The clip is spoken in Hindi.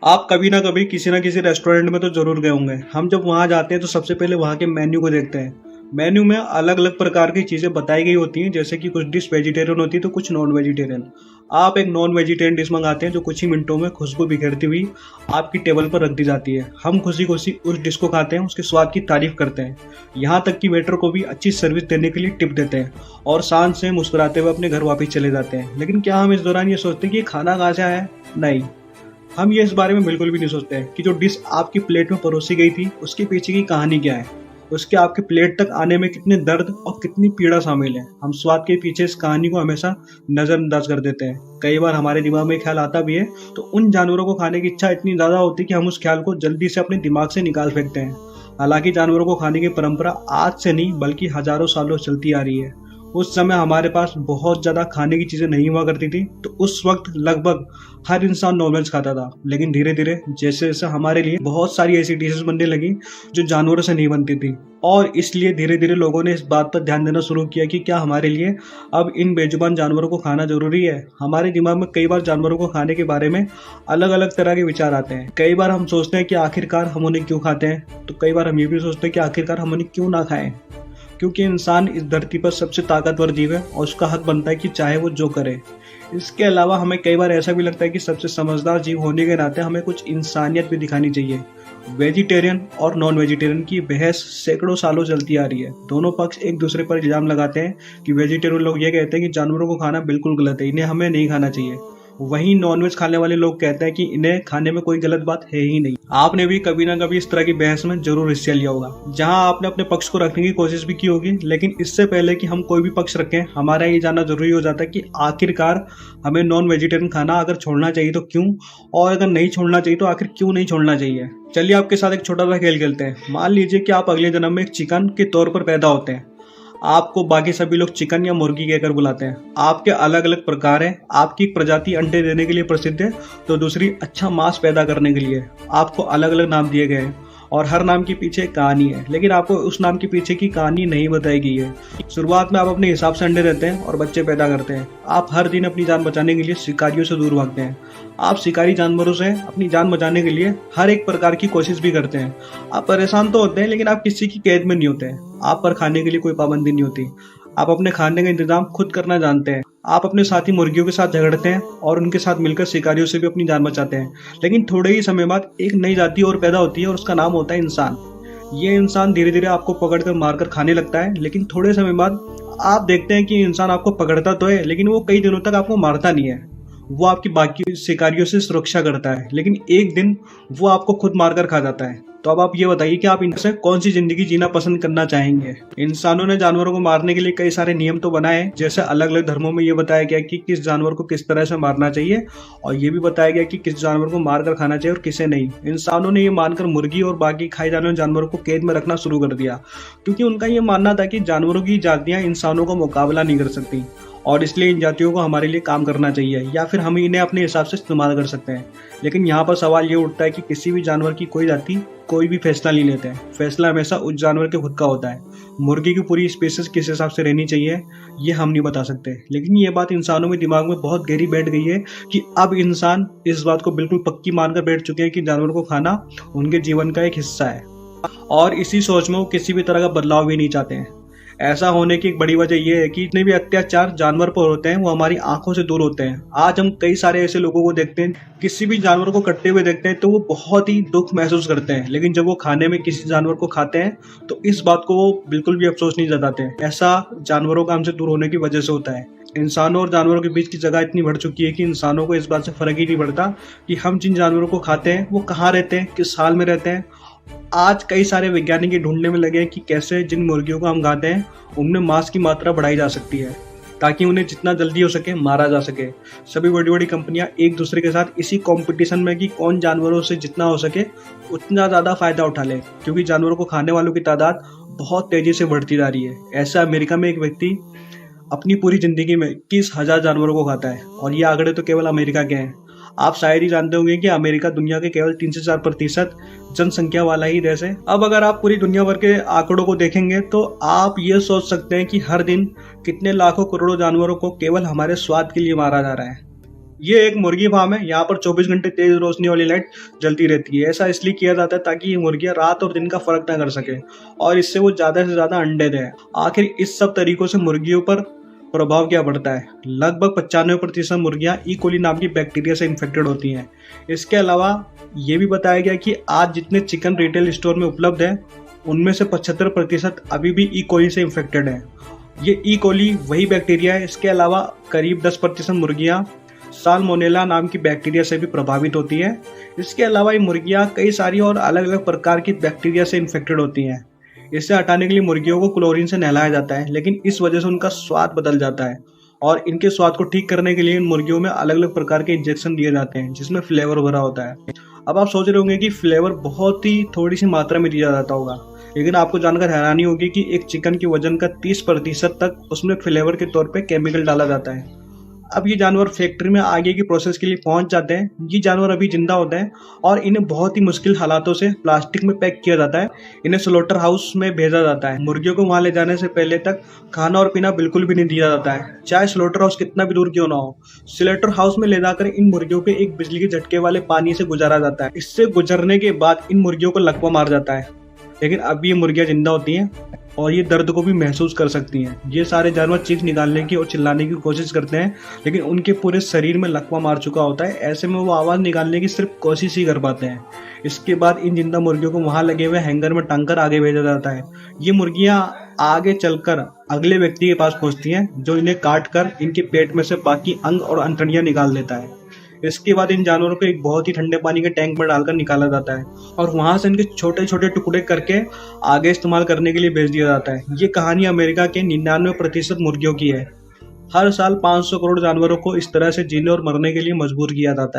आप कभी ना कभी किसी ना किसी रेस्टोरेंट में तो जरूर गए होंगे। हम जब वहां जाते हैं तो सबसे पहले वहां के मेन्यू को देखते हैं। मेन्यू में अलग अलग प्रकार की चीजें बताई गई होती हैं, जैसे कि कुछ डिश वेजिटेरियन होती है तो कुछ नॉन वेजिटेरियन। आप एक नॉन वेजिटेरियन डिश मंगाते हैं जो कुछ ही मिनटों में खुशबू बिखेरती हुई आपकी टेबल पर रख दी जाती है। हम खुशी खुशी उस डिश को खाते हैं, उसके स्वाद की तारीफ करते हैं, यहाँ तक कि वेटर को भी अच्छी सर्विस देने के लिए टिप देते हैं और शान से मुस्कुराते हुए अपने घर वापस चले जाते हैं। लेकिन क्या हम इस दौरान ये सोचते हैं कि ये खाना कहाँ से आया है? नहीं, हम ये इस बारे में बिल्कुल भी नहीं सोचते हैं कि जो डिश आपकी प्लेट में परोसी गई थी उसके पीछे की कहानी क्या है, उसके आपके प्लेट तक आने में कितने दर्द और कितनी पीड़ा शामिल है। हम स्वाद के पीछे इस कहानी को हमेशा नजरअंदाज कर देते हैं। कई बार हमारे दिमाग में ख्याल आता भी है तो उन जानवरों को खाने की इच्छा इतनी ज्यादा होती है कि हम उस ख्याल को जल्दी से अपने दिमाग से निकाल फेंकते हैं। हालांकि जानवरों को खाने की परंपरा आज से नहीं बल्कि हजारों सालों से चलती आ रही है। उस समय हमारे पास बहुत ज्यादा खाने की चीजें नहीं हुआ करती थी, तो उस वक्त लगभग हर इंसान नॉनवेज खाता था। लेकिन धीरे धीरे जैसे जैसे हमारे लिए बहुत सारी ऐसी डिशेस बनने लगी जो जानवरों से नहीं बनती थी, और इसलिए धीरे धीरे लोगों ने इस बात पर ध्यान देना शुरू किया कि क्या हमारे लिए अब इन बेजुबान जानवरों को खाना जरूरी है। हमारे दिमाग में कई बार जानवरों को खाने के बारे में अलग अलग तरह के विचार आते हैं। कई बार हम सोचते हैं कि आखिरकार हम उन्हें क्यों खाते हैं, तो कई बार हम ये भी सोचते हैं कि आखिरकार हम उन्हें क्यों ना खाएं। क्योंकि इंसान इस धरती पर सबसे ताकतवर जीव है और उसका हक बनता है कि चाहे वो जो करे। इसके अलावा हमें कई बार ऐसा भी लगता है कि सबसे समझदार जीव होने के नाते हमें कुछ इंसानियत भी दिखानी चाहिए। वेजिटेरियन और नॉन वेजिटेरियन की बहस सैकड़ों सालों चलती आ रही है। दोनों पक्ष एक दूसरे पर इल्जाम लगाते हैं कि वेजिटेरियन लोग ये कहते हैं कि जानवरों को खाना बिल्कुल गलत है, इन्हें हमें नहीं खाना चाहिए। वहीं नॉनवेज खाने वाले लोग कहते हैं कि इन्हें खाने में कोई गलत बात है ही नहीं। आपने भी कभी ना कभी इस तरह की बहस में जरूर हिस्सा लिया होगा, जहां आपने अपने पक्ष को रखने की कोशिश भी की होगी। लेकिन इससे पहले कि हम कोई भी पक्ष रखें, हमारा ये जानना जरूरी हो जाता है कि आखिरकार हमें नॉन वेजिटेरियन खाना अगर छोड़ना चाहिए तो क्यों, और अगर नहीं छोड़ना चाहिए तो आखिर क्यों नहीं छोड़ना चाहिए। चलिए आपके साथ एक छोटा सा खेल खेलते हैं। मान लीजिए कि आप अगले जन्म में एक चिकन के तौर पर पैदा होते हैं। आपको बाकी सभी लोग चिकन या मुर्गी कहकर बुलाते हैं। आपके अलग अलग प्रकार हैं। आपकी एक प्रजाति अंडे देने के लिए प्रसिद्ध है, तो दूसरी अच्छा मांस पैदा करने के लिए। आपको अलग अलग नाम दिए गए हैं और हर नाम के पीछे एक कहानी है, लेकिन आपको उस नाम के पीछे की कहानी नहीं बताई गई है। शुरुआत में आप अपने हिसाब से अंडे देते हैं और बच्चे पैदा करते हैं। आप हर दिन अपनी जान बचाने के लिए शिकारियों से दूर भागते हैं। आप शिकारी जानवरों से अपनी जान बचाने के लिए हर एक प्रकार की कोशिश भी करते हैं। आप परेशान तो होते हैं, लेकिन आप किसी की कैद में नहीं होते हैं। आप पर खाने के लिए कोई पाबंदी नहीं होती। आप अपने खाने का इंतजाम खुद करना जानते हैं। आप अपने साथी मुर्गियों के साथ झगड़ते हैं और उनके साथ मिलकर शिकारियों से भी अपनी जान बचाते हैं। लेकिन थोड़े ही समय बाद एक नई जाति और पैदा होती है और उसका नाम होता है इंसान। ये इंसान धीरे धीरे आपको पकड़कर मारकर खाने लगता है, लेकिन थोड़े समय बाद आप देखते हैं कि इंसान आपको पकड़ता तो है, लेकिन वो कई दिनों तक आपको मारता नहीं है। वो आपकी बाकी शिकारियों से सुरक्षा करता है, लेकिन एक दिन वो आपको खुद मारकर खा जाता है। तो अब आप ये बताइए कि आप इनसे कौन सी जिंदगी जीना पसंद करना चाहेंगे। इंसानों ने जानवरों को मारने के लिए कई सारे नियम तो बनाए हैं, जैसे अलग अलग धर्मों में ये बताया गया कि किस जानवर को किस तरह से मारना चाहिए, और ये भी बताया गया कि किस जानवर को मारकर खाना चाहिए और किसे नहीं। इंसानों ने ये मानकर मुर्गी और बाकी खाए जाने वाले जानवरों को कैद में रखना शुरू कर दिया, क्योंकि उनका ये मानना था कि जानवरों की जातियां इंसानों का मुकाबला नहीं कर सकती, और इसलिए इन जातियों को हमारे लिए काम करना चाहिए, या फिर हम इन्हें अपने हिसाब से इस्तेमाल कर सकते हैं। लेकिन यहाँ पर सवाल ये उठता है कि किसी भी जानवर की कोई जाति कोई भी फैसला नहीं लेते हैं। फैसला हमेशा उस जानवर के खुद का होता है। मुर्गी की पूरी स्पीसीज किस हिसाब से रहनी चाहिए ये हम नहीं बता सकते, लेकिन ये बात इंसानों में दिमाग में बहुत गहरी बैठ गई है कि अब इंसान इस बात को बिल्कुल पक्की मानकर बैठ चुके हैं कि जानवर को खाना उनके जीवन का एक हिस्सा है, और इसी सोच में वो किसी भी तरह का बदलाव भी नहीं चाहते हैं। ऐसा होने की एक बड़ी वजह यह है कि जितने भी अत्याचार जानवर पर होते हैं वो हमारी आंखों से दूर होते हैं। आज हम कई सारे ऐसे लोगों को देखते हैं, किसी भी जानवर को कटते हुए देखते हैं तो वो बहुत ही दुख महसूस करते हैं, लेकिन जब वो खाने में किसी जानवर को खाते हैं तो इस बात को वो बिल्कुल भी अफसोस नहीं जताते हैं। ऐसा जानवरों का हमसे दूर होने की वजह से होता है। इंसानों और जानवरों के बीच की जगह इतनी बढ़ चुकी है कि इंसानों को इस बात से फर्क ही नहीं पड़ता कि हम जिन जानवरों को खाते हैं वो कहाँ रहते हैं, किस हाल में रहते हैं। आज कई सारे वैज्ञानिक ये ढूंढने में लगे हैं कि कैसे जिन मुर्गियों को हम खाते हैं उनमें मांस की मात्रा बढ़ाई जा सकती है, ताकि उन्हें जितना जल्दी हो सके मारा जा सके। सभी बड़ी बड़ी कंपनियां एक दूसरे के साथ इसी कंपटीशन में कि कौन जानवरों से जितना हो सके उतना ज़्यादा फायदा उठा ले, क्योंकि जानवरों को खाने वालों की तादाद बहुत तेजी से बढ़ती जा रही है। ऐसा अमेरिका में एक व्यक्ति अपनी पूरी जिंदगी में 21,000 जानवरों को खाता है, और ये आंकड़े तो केवल अमेरिका के हैं। आप शायद ही जानते होंगे कि अमेरिका दुनिया के केवल 3 से 4% जनसंख्या वाला ही देश है। अब अगर आप पूरी दुनिया भर के आंकड़ों को देखेंगे तो आप ये सोच सकते हैं कि हर दिन कितने लाखों करोड़ों जानवरों को केवल हमारे स्वाद के लिए मारा जा रहा है। ये एक मुर्गी फार्म है। यहाँ पर 24 घंटे तेज रोशनी वाली लाइट जलती रहती है। ऐसा इसलिए किया जाता है ताकि ये मुर्गियां रात और दिन का फर्क ना कर सके और इससे वो ज्यादा से ज्यादा अंडे दें। आखिर इस सब तरीकों से मुर्गियों पर प्रभाव क्या पड़ता है? लगभग 95% मुर्गियां ई कोली नाम की बैक्टीरिया से इन्फेक्टेड होती हैं। इसके अलावा ये भी बताया गया कि आज जितने चिकन रिटेल स्टोर में उपलब्ध है उनमें से 75% अभी भी ई कोली से इन्फेक्टेड है। ये ई कोली वही बैक्टीरिया है। इसके अलावा करीब 10% मुर्गियां साल्मोनेला नाम की बैक्टीरिया से भी प्रभावित होती है। इसके अलावा ये मुर्गियां कई सारी और अलग अलग प्रकार की बैक्टीरिया से इन्फेक्टेड होती हैं। इसे हटाने के लिए मुर्गियों को क्लोरीन से नहलाया जाता है, लेकिन इस वजह से उनका स्वाद बदल जाता है और इनके स्वाद को ठीक करने के लिए इन मुर्गियों में अलग अलग प्रकार के इंजेक्शन दिए जाते हैं जिसमें फ्लेवर भरा होता है। अब आप सोच रहे होंगे कि फ्लेवर बहुत ही थोड़ी सी मात्रा में दिया जाता होगा, लेकिन आपको जानकर हैरानी होगी कि एक चिकन के वजन का 30% तक उसमें फ्लेवर के तौर पे केमिकल डाला जाता है। अब ये जानवर फैक्ट्री में आगे की प्रोसेस के लिए पहुंच जाते हैं। ये जानवर अभी जिंदा होते हैं और इन्हें बहुत ही मुश्किल हालातों से प्लास्टिक में पैक किया जाता है। इन्हें स्लोटर हाउस में भेजा जाता है। मुर्गियों को वहां ले जाने से पहले तक खाना और पीना बिल्कुल भी नहीं दिया जाता है, चाहे स्लोटर हाउस कितना भी दूर क्यों ना हो। स्लोटर हाउस में ले जाकर इन मुर्गियों को एक बिजली के झटके वाले पानी से गुजारा जाता है। इससे गुजरने के बाद इन मुर्गियों को लकवा मार जाता है, लेकिन अब ये मुर्गियां जिंदा होती हैं और ये दर्द को भी महसूस कर सकती हैं। ये सारे जानवर चीख निकालने की और चिल्लाने की कोशिश करते हैं, लेकिन उनके पूरे शरीर में लकवा मार चुका होता है। ऐसे में वो आवाज़ निकालने की सिर्फ कोशिश ही कर पाते हैं। इसके बाद इन जिंदा मुर्गियों को वहां लगे हुए हैंगर में टांग कर आगे भेजा जाता है। ये मुर्गियां आगे चलकर अगले व्यक्ति के पास पहुंचती हैं, जो इन्हें काट कर इनके पेट में से बाकी अंग और अंतड़ियां निकाल देता है। इसके बाद इन जानवरों को एक बहुत ही ठंडे पानी के टैंक में डालकर निकाला जाता है और वहां से इनके छोटे छोटे टुकड़े करके आगे इस्तेमाल करने के लिए भेज दिया जाता है। ये कहानी अमेरिका के 99% मुर्गियों की है। हर साल 500 करोड़ जानवरों को इस तरह से जीने और मरने के लिए मजबूर किया जाता है।